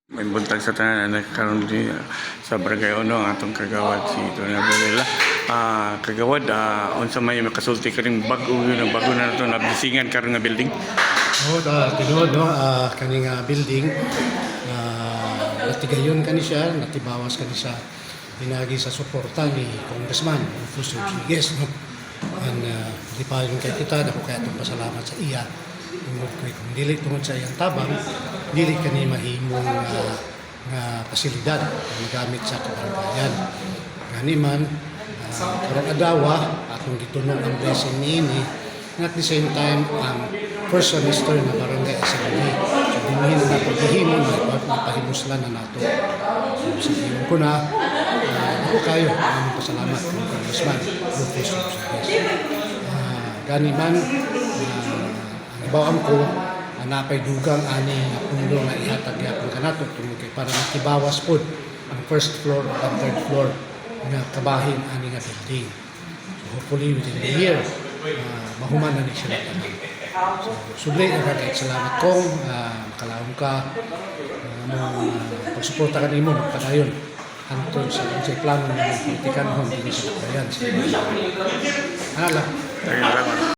May buntag sa tanan na karon di sa Barangay Uno ang atong kagawad si Tuna Bella. Kagawad unsa may makasulti kaning bag-o yun bago na nato nabisingan karon nga building. Tinuod no, kaning building natigayon kani siya, natibawas kani siya pinagi sa suporta ni Congressman Rufus Rodriguez no. Ang di pa yung kay kita dako kaya itong pasalamat sa iya. Kung dili tungod sa iyang tabang, dili kani mahimong nga pasilidad na magamit sa kabaranggayan. Gani man, karong adlaw atong gitunong ang blessing niini, at the same time ang first semester na barangay assembly. So dinhin na paghihimon na pahimuslan na nato. So sabihin ko na ako kayo ang pasalamat kay Congressman Rufus Rodriguez. Gani man ibawang ko napay dugang ani nga pundo nga ihatag yapon kanato tungod kay para makibawas pod ang first floor o ang third floor nga kabahin ani nga building. So hopefully within the year mahuman na ni siya. So subli na kay salamat kong kalawom ka pagsuporta kanimo magpadayon hantod sa plano ng politikan hon dinhi sa bayan. Ala.